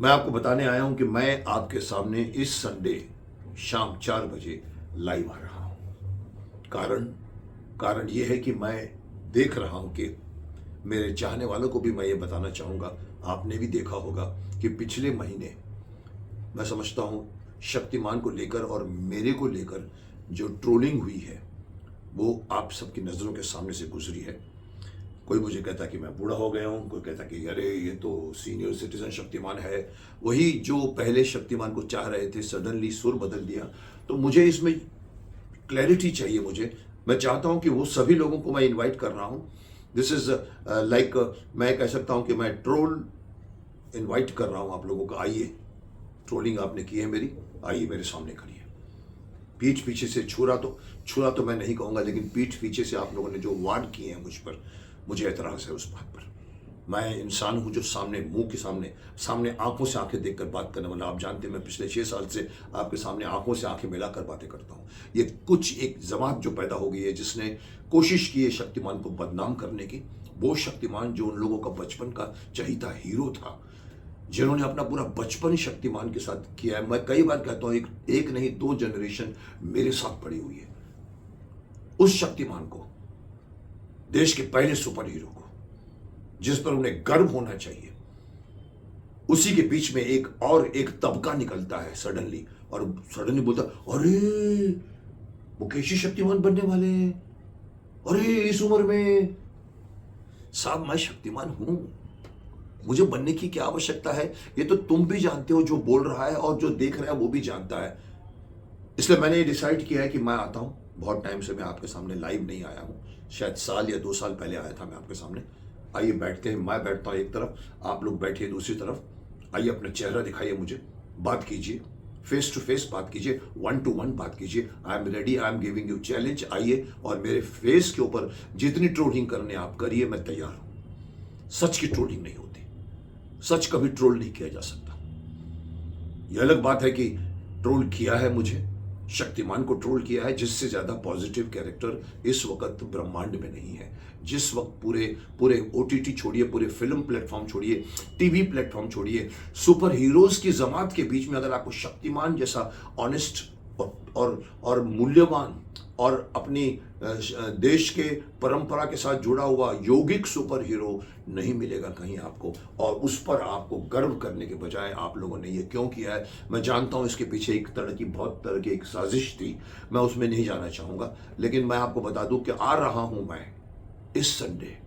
मैं आपको बताने आया हूं कि मैं आपके सामने इस संडे शाम 4 बजे लाइव आ रहा हूं। कारण कारण यह है कि मैं देख रहा हूं कि मेरे चाहने वालों को भी मैं ये बताना चाहूंगा, आपने भी देखा होगा कि पिछले महीने मैं समझता हूं शक्तिमान को लेकर और मेरे को लेकर जो ट्रोलिंग हुई है वो आप सबकी नज़रों के सामने से गुजरी है। कोई मुझे कहता कि मैं बूढ़ा हो गया हूँ, कोई कहता कि अरे ये तो सीनियर सिटीजन शक्तिमान है, वही जो पहले शक्तिमान को चाह रहे थे सडनली सुर बदल दिया। तो मुझे इसमें क्लैरिटी चाहिए। मैं चाहता हूँ कि वो सभी लोगों को मैं इनवाइट कर रहा हूँ। दिस इज लाइक मैं कह सकता हूँ कि मैं ट्रोल इनवाइट कर रहा हूँ आप लोगों को। आइए, ट्रोलिंग आपने की है मेरी, आइए मेरे सामने खड़िए। पीठ पीछे से छुरा तो मैं नहीं कहूँगा, लेकिन पीठ पीछे से आप लोगों ने जो वार किए हैं मुझ पर, मुझे एतराज़ है उस बात पर। मैं इंसान हूँ जो सामने मुंह के सामने आंखों से आंखें देखकर बात करने वाला। आप जानते हैं मैं पिछले 6 साल से आपके सामने आंखों से आंखें मिलाकर बातें करता हूँ। ये कुछ एक जमात जो पैदा हो गई है जिसने कोशिश की है शक्तिमान को बदनाम करने की, वो शक्तिमान जो उन लोगों का बचपन का चहीता हीरो था, जिन्होंने अपना पूरा बचपन शक्तिमान के साथ किया है। मैं कई बार कहता हूँ एक नहीं 2 जनरेशन मेरे साथ पड़ी हुई है। उस शक्तिमान को, देश के पहले सुपर हीरो को, जिस पर उन्हें गर्व होना चाहिए, उसी के बीच में एक तबका निकलता है सडनली, और सडनली बोलता अरे मुकेश ही शक्तिमान बनने वाले हैं, अरे इस उम्र में। साहब मैं शक्तिमान हूं, मुझे बनने की क्या आवश्यकता है? ये तो तुम भी जानते हो, जो बोल रहा है और जो देख रहा है वो भी जानता है। इसलिए मैंने ये डिसाइड किया है कि मैं आता हूं। बहुत टाइम से मैं आपके सामने लाइव नहीं आया हूं, शायद साल या 2 साल पहले आया था मैं आपके सामने। आइए बैठते हैं, मैं बैठता हूं एक तरफ, आप लोग बैठिए दूसरी तरफ। आइए अपना चेहरा दिखाइए मुझे, बात कीजिए, फेस टू फेस बात कीजिए, 1 to 1 बात कीजिए। I am ready, I am giving you challenge. आइए और मेरे फेस के ऊपर जितनी ट्रोलिंग करने आप करिए, मैं तैयार हूं। सच की ट्रोलिंग नहीं होती, सच कभी ट्रोल नहीं किया जा सकता। यह अलग बात है कि ट्रोल किया है मुझे, शक्तिमान को ट्रोल किया है, जिससे ज्यादा पॉजिटिव कैरेक्टर इस वक्त ब्रह्मांड में नहीं है। जिस वक्त पूरे पूरे ओटीटी छोड़िए, पूरे फिल्म प्लेटफॉर्म छोड़िए, टीवी प्लेटफॉर्म छोड़िए, सुपर हीरोज की जमात के बीच में अगर आपको शक्तिमान जैसा ऑनेस्ट और मूल्यवान और अपनी देश के परंपरा के साथ जुड़ा हुआ यौगिक सुपर हीरो नहीं मिलेगा कहीं आपको, और उस पर आपको गर्व करने के बजाय आप लोगों ने ये क्यों किया है, मैं जानता हूं इसके पीछे बहुत तरह की एक साजिश थी। मैं उसमें नहीं जाना चाहूंगा, लेकिन मैं आपको बता दूं कि आ रहा हूं मैं इस संडे।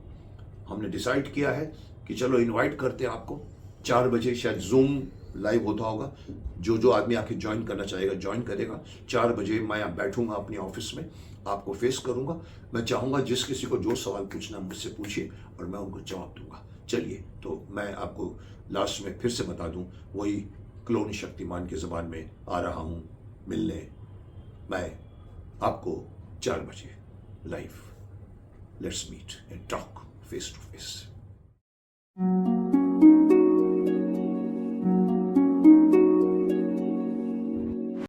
हमने डिसाइड किया है कि चलो इनवाइट करते हैं आपको 4 बजे, शायद जूम लाइव होता होगा। जो आदमी आके ज्वाइन करना चाहेगा ज्वाइन करेगा। 4 बजे मैं यहाँ बैठूंगा अपने ऑफिस में, आपको फेस करूंगा। मैं चाहूंगा जिस किसी को जो सवाल पूछना मुझसे पूछिए और मैं उनको जवाब दूंगा। चलिए, तो मैं आपको लास्ट में फिर से बता दूं, वही क्लोन शक्तिमान की ज़बान में आ रहा हूं मिलने मैं आपको 4 बजे live. Let's meet and talk face to face.